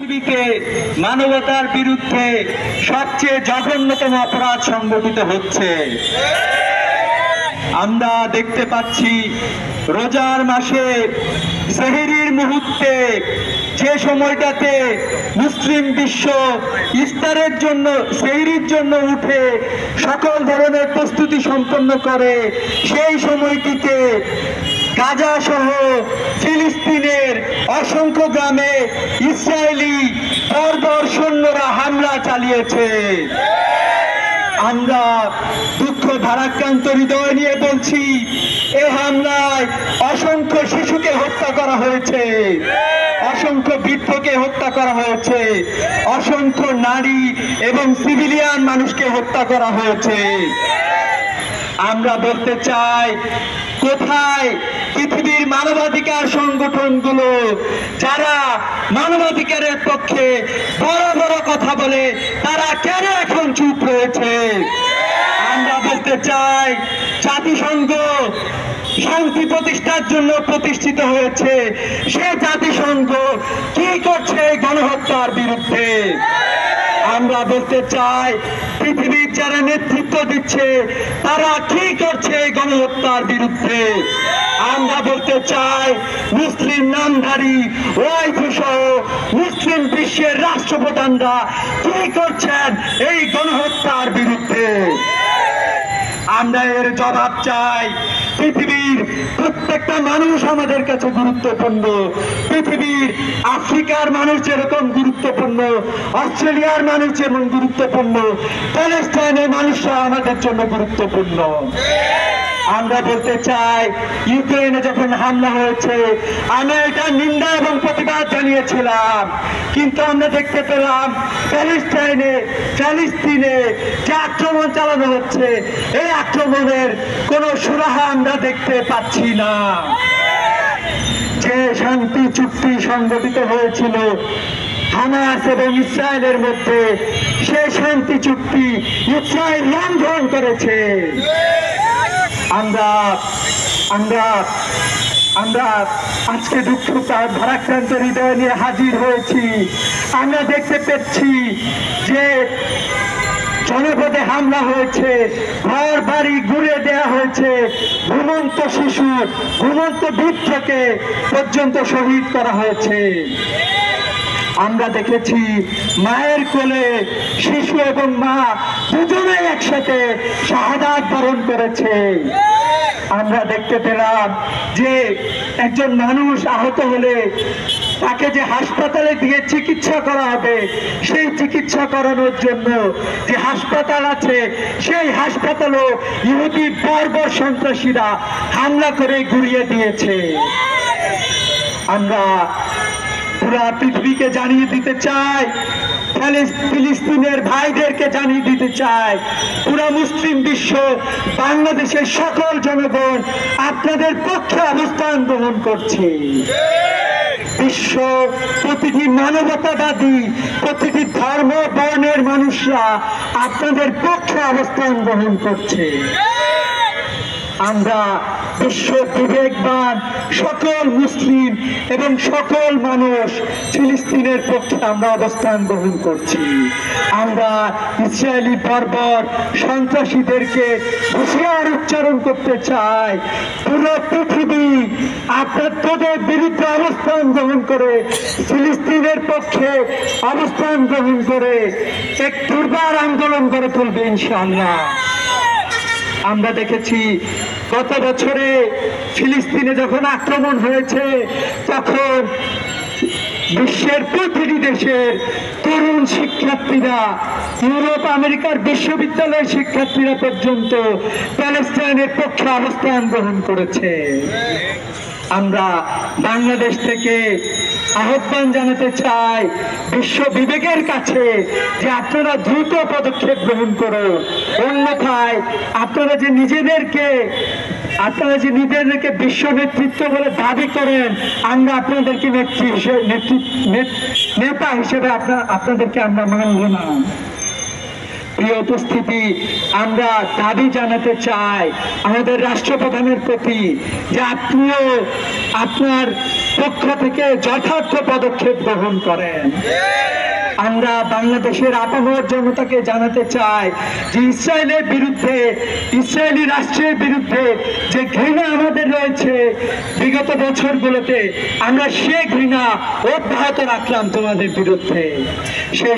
পৃথিবীতে মানবতার বিরুদ্ধে সবচেয়ে জঘন্যতম অপরাধ সংঘটিত হচ্ছে। আমরা দেখতে পাচ্ছি রোজার মাসে সেহরির মুহূর্তে যে সময়টাতে মুসলিম বিশ্ব ইফতারের জন্য সেহরির জন্য উঠে সকল ধরনের প্রস্তুতি সম্পন্ন করে, সেই সময়টিতে গাজা সহ ফিলিস্তিনের অসংখ্য গ্রামে ইসরায়েলি বর্বর সৈন্যরা হামলা চালিয়েছে। আমরা দুঃখ ভারাক্রান্ত হৃদয় নিয়ে বলছি, এ হামলায় অসংখ্য শিশুকে হত্যা করা হয়েছে, অসংখ্য বৃদ্ধকে হত্যা করা হয়েছে, অসংখ্য নারী এবং সিভিলিয়ান মানুষকে হত্যা করা হয়েছে। আমরা বলতে চাই, কোথায় পৃথিবীর মানবাধিকার সংগঠনগুলো যারা মানবাধিকারের পক্ষে বড় বড় কথা বলে, তারা কেন এখন চুপ রয়েছে? আমরা বলতে চাই, জাতিসংঘ শান্তি প্রতিষ্ঠার জন্য প্রতিষ্ঠিত হয়েছে, সে জাতিসংঘ কি করছে এই গণহত্যার বিরুদ্ধে? আমরা বলতে চাই, পৃথিবীর যারা নেতৃত্ব দিচ্ছে তারা কি করছে এই গণহত্যার বিরুদ্ধে? আমরা বলতে চাই, মুসলিম নামধারী ওয়াইফি সহ মুসলিম বিশ্বের রাষ্ট্রপ্রধানরা কি করছেন এই গণহত্যার বিরুদ্ধে? আমরা এর জবাব চাই। পৃথিবীর প্রত্যেকটা মানুষ আমাদের কাছে গুরুত্বপূর্ণ। পৃথিবীর আফ্রিকার মানুষ যেরকম গুরুত্বপূর্ণ, অস্ট্রেলিয়ার মানুষ যেমন গুরুত্বপূর্ণ, প্যালেস্টাইনের মানুষরা আমাদের জন্য গুরুত্বপূর্ণ। আমরা বলতে চাই, ইউক্রেনে যখন হামলা হয়েছে আমরা এটা নিন্দা এবং প্রতিবাদ জানিয়েছিলাম, কিন্তু আমরা দেখতে পেলাম ফিলিস্তিনে যে আক্রমণ চালানো হচ্ছে, এই আক্রমণের কোনো সুরাহা আমরা দেখতে পাচ্ছি না। যে শান্তি চুক্তি সংগঠিত হয়েছিল হামাস এবং ইসরায়েলের মধ্যে, সেই শান্তি চুক্তি ইসরায়েল লঙ্ঘন করেছে। আমরা আজকে দুঃখ ভারাক্রান্ত হৃদয় নিয়ে হাজির হয়েছি। আমরা দেখতে পাচ্ছি যে জনপদে হামলা হয়েছে, ঘর বাড়ি ঘুরে দেওয়া হয়েছে, ঘুমন্ত শিশু ঘুমন্ত বৃদ্ধকে পর্যন্ত শহীদ করা হয়েছে। আমরা দেখেছি মায়ের কোলে শিশু এবং মা দুজনে একসাথে শাহাদাত বরণ করেছে। আমরা দেখতে পেলাম যে একজন মানুষ আহত হলে তাকে যে হাসপাতালে দিয়ে চিকিৎসা করা হবে, সেই চিকিৎসা করানোর জন্য যে হাসপাতাল আছে, সেই হাসপাতালও ইহুদি বর্বর সন্ত্রাসীরা হামলা করে গুড়িয়ে দিয়েছে। আমরা পুরা পৃথিবীকে জানিয়ে দিতে চাই, ফিলিস্তিনের ভাইদেরকে জানিয়ে দিতে চাই, পুরা মুসলিম বিশ্ব, বাংলাদেশের সকল জনগণ আপনাদের পক্ষে অবস্থান গ্রহণ করছে। বিশ্ব প্রতিটি মানবতাবাদী, প্রতিটি ধর্ম বর্ণের মানুষরা আপনাদের পক্ষে অবস্থান গ্রহণ করছে। আমরা বিশ্ব বিবেকবান সকল মুসলিম এবং সকল মানুষ ফিলিস্তিনের পক্ষে আমরা অবস্থান গ্রহণ করছি। আমরা ইসরায়েলি বর্বর সন্ত্রাসীদেরকে হুঁশিয়ার উচ্চারণ করতে চাই, পুরো পৃথিবী আপনাদের বিরুদ্ধে অবস্থান গ্রহণ করে, ফিলিস্তিনের পক্ষে অবস্থান গ্রহণ করে এক দুর্বার আন্দোলন করে তুলবে ইনশাআল্লাহ। আমরা দেখেছি গত বছরে ফিলিস্তিনে যখন আক্রমণ হয়েছে, তখন বিশ্বের প্রতিটি দেশের তরুণ শিক্ষার্থীরা, ইউরোপ আমেরিকার বিশ্ববিদ্যালয়ের শিক্ষার্থীরা পর্যন্ত প্যালেস্টাইনের পক্ষে অবস্থান গ্রহণ করেছে। আমরা বাংলাদেশ থেকে আহ্বান জানাতে চাই বিশ্ব বিবেকের কাছে যে আপনারা দ্রুত পদক্ষেপ গ্রহণ করুন, অন্যথায় আপনারা যে নিজেদেরকে বিশ্ব নেতৃত্ব বলে দাবি করেন, আমরা আপনাদেরকে নেতা হিসেবে আপনাদেরকে আমরা মানব না। প্রিয় উপস্থিতি, আমরা দাবি জানাতে চাই আমাদের রাষ্ট্রপ্রধানের প্রতি যে আপনিও আপনার পক্ষ থেকে যথার্থ পদক্ষেপ গ্রহণ করেন। আমরা বাংলাদেশের আপামর জনতাকে জানাতে চাই যে ইসরায়েলের বিরুদ্ধে, ইসরায়েলি রাষ্ট্রের বিরুদ্ধে যে ঘৃণা আমাদের রয়েছে বিগত বছরগুলোতে, আমরা সে ঘৃণা অব্যাহত রাখলাম তোমাদের বিরুদ্ধে। সেই